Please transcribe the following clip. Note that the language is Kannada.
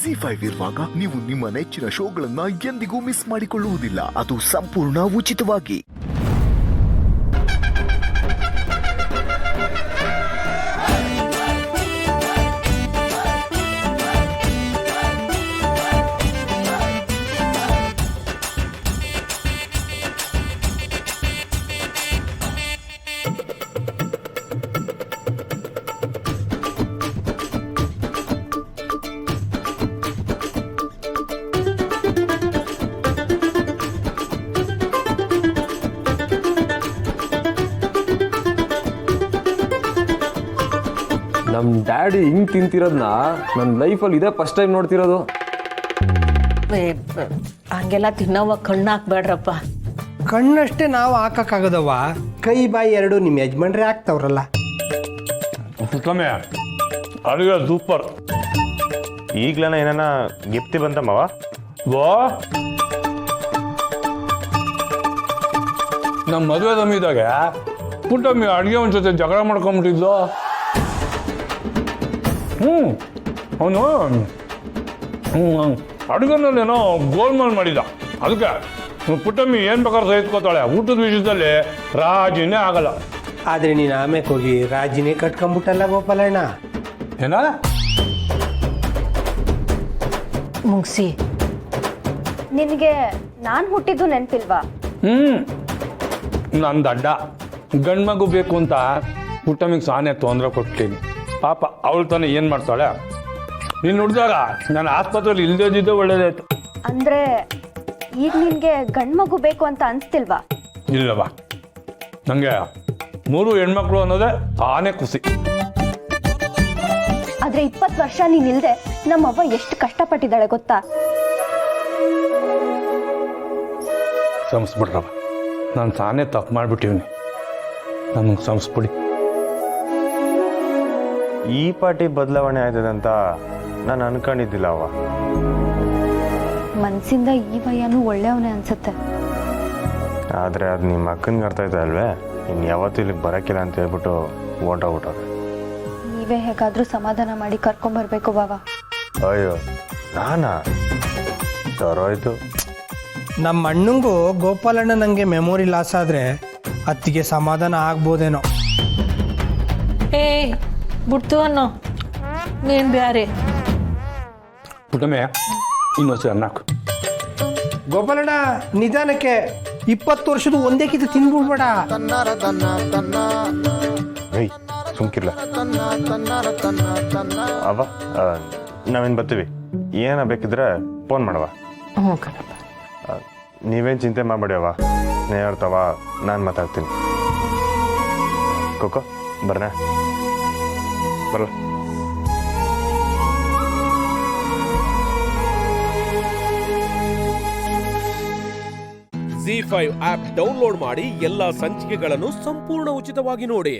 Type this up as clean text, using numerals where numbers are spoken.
ZEE5 ಇರುವಾಗ ನೀವು ನಿಮ್ಮ ನೆಚ್ಚಿನ ಶೋಗಳನ್ನ ಎಂದಿಗೂ ಮಿಸ್ ಮಾಡಿಕೊಳ್ಳುವುದಿಲ್ಲ. ಅದು ಸಂಪೂರ್ಣ ಉಚಿತವಾಗಿ. ನಮ್ಮ ಡ್ಯಾಡಿ ಹಿಂಗೆ ತಿಂತಿರೋದನ್ನ ನನ್ನ ಲೈಫಲ್ಲಿ ಇದೇ ಫಸ್ಟ್ ಟೈಮ್ ನೋಡ್ತಿರೋದು. ಹಂಗೆಲ್ಲ ತಿನ್ನೋವ ಕಣ್ಣು ಹಾಕ್ಬೇಡ್ರಪ್ಪ. ಕಣ್ಣಷ್ಟೇ ನಾವು ಹಾಕಕ್ಕಾಗದವ, ಕೈ ಬಾಯಿ ಎರಡು ನಿಮ್ಮ ಯಜಮಾನ್ರೆ ಹಾಕ್ತವ್ರಲ್ಲ. ಕಮ್ಮಿ ಅಡುಗೆ ಸೂಪರ್. ಈಗ್ಲನ ಏನಾನ ಗಿಫ್ಟಿ ಬಂತಮ್ಮವ? ವಾ ನಮ್ಮ ಮದುವೆ ತಮ್ಮಿದಾಗ ಪುಟ್ಟಮ್ಮಿ ಅಡುಗೆ ಒಂದು ಜೊತೆ ಜಗಳ ಮಾಡ್ಕೊಂಬಿಟ್ಟಿದ್ದು. ಅವನು ಅಡುಗೆನಲ್ಲೇನೋ ಗೋಲ್ಮಾಲ್ ಮಾಡಿದ. ಅದಕ್ಕೆ ಪುಟ್ಟಮ್ಮಿ ಏನು ಬೇಕಾದ್ರೂ ಸಹಿಸ್ಕೋತಾಳೆ. ಊಟದ ವಿಷಯದಲ್ಲಿ ರಾಜಿನೇ ಆಗಲ್ಲ. ಆದ್ರೆ ನೀನು ಆಮೇಲೆ ಹೋಗಿ ರಾಜಿನೇ ಕಟ್ಕೊಂಡ್ಬಿಟ್ಟಲ್ಲ ಗೋಪಾಲಣ್ಣ. ಏನ ಮುಗಿಸಿ. ನಿನಗೆ ನಾನು ಹುಟ್ಟಿದ್ದು ನೆನಪಿಲ್ವಾ? ನಂದು ಅಡ್ಡ ಗಂಡು ಮಗು ಬೇಕು ಅಂತ ಪುಟ್ಟಮ್ಮಿಗೆ ಸಾನೇ ತೊಂದರೆ ಕೊಡ್ತೀನಿ. ಪಾಪ ಅವಳು ತಾನೇ ಏನು ಮಾಡ್ತಾಳೆ. ನೀನು ನೋಡಿದಾಗ ನಾನು ಆಸ್ಪತ್ರೆಯಲ್ಲಿ ಇಲ್ಲದಿದ್ದೇ ಒಳ್ಳೇದಾಯ್ತು. ಅಂದ್ರೆ ಈಗ ನಿನ್ಗೆ ಗಂಡು ಮಗು ಬೇಕು ಅಂತ ಅನ್ಸ್ತಿಲ್ವಾ? ಇಲ್ಲವಾ, ನನಗೆ 3 ಹೆಣ್ಮಕ್ಳು ಅನ್ನೋದೇ ತಾನೇ ಖುಷಿ. ಆದ್ರೆ 20 ವರ್ಷ ನೀನ್ ಇಲ್ದೆ ನಮ್ಮವ್ವ ಎಷ್ಟು ಕಷ್ಟಪಟ್ಟಿದ್ದಾಳೆ ಗೊತ್ತಾ? ಸಂಸ್ಬಿಡ್ರವ, ನಾನು ತಾನೇ ತಪ್ಪು ಮಾಡಿಬಿಟ್ಟಿವ್ನಿ. ನನಗೆ ಸಂಸ್ಬಿಡಿ. ಈ ಪಾರ್ಟಿ ಬದಲಾವಣೆ ಆಯ್ತದಂತ ನಾನು ಅನ್ಕೊಂಡಿದ್ದಿಲ್ಲ ಅವ್ವ. ಮನ್ಸಿಂದ ಈ ಭಯನೂ ಒಳ್ಳೆಯವನೇ ಅನ್ಸುತ್ತೆ. ಆದರೆ ಅದು ನಿಮ್ಮ ಅಕ್ಕನಿಗೆ ಅರ್ಥ ಆಯ್ತಾ ಅಲ್ವೇ? ಇನ್ನು ಯಾವತ್ತೂ ಇಲ್ಲಿಗೆ ಬರೋಕ್ಕಿಲ್ಲ ಅಂತ ಹೇಳ್ಬಿಟ್ಟು ಓಟೋಗ್ಬಿಟ್ಟವ್ರೆ. ನೀವೇ ಹೇಗಾದ್ರೂ ಸಮಾಧಾನ ಮಾಡಿ ಕರ್ಕೊಂಬರ್ಬೇಕು ಬಾವ. ಅಯ್ಯೋ ನಾನಾ? ಸರೋಯ್ತು. ನಮ್ಮ ಅಣ್ಣಂಗೂ ಗೋಪಾಲಣ್ಣ ನನಗೆ ಮೆಮೊರಿ ಲಾಸ್ ಆದರೆ ಅತ್ತಿಗೆ ಸಮಾಧಾನ ಆಗ್ಬೋದೇನೋ. ಏ ಬಿಡ್ತು ಅನ್ನೋ ನೀನು ಬ್ಯಾರೆ. ಪುಟ್ಟಮ್ಮೆ ಇನ್ನೊಂದು ಅನ್ನಕ್ಕೆ ಗೋಪಾಲಣ್ಣ ನಿಧಾನಕ್ಕೆ, 20 ವರ್ಷದ ಒಂದೇ ಕಿತ್ತು ತಿನ್ಬಿಡ್ಬೇಡ. ಏಯ್ ಸುಮ್ಕಿರ್ಲ ಅವ. ನಾವೇನು ಬರ್ತೀವಿ. ಏನ ಬೇಕಿದ್ರೆ ಫೋನ್ ಮಾಡವ. ಹ್ಞೂ ಕಣಪ್ಪ. ನೀವೇನು ಚಿಂತೆ ಮಾಡಬೇಡಿ ಅವ. ನೇರ್ತವ, ನಾನು ಮಾತಾಡ್ತೀನಿ. ಕೋಕೋ ಬರ್ನ ಬರಲ್ಲ. ZEE5 ಆಪ್ ಡೌನ್ಲೋಡ್ ಮಾಡಿ ಎಲ್ಲಾ ಸಂಚಿಕೆಗಳನ್ನು ಸಂಪೂರ್ಣ ಉಚಿತವಾಗಿ ನೋಡಿ.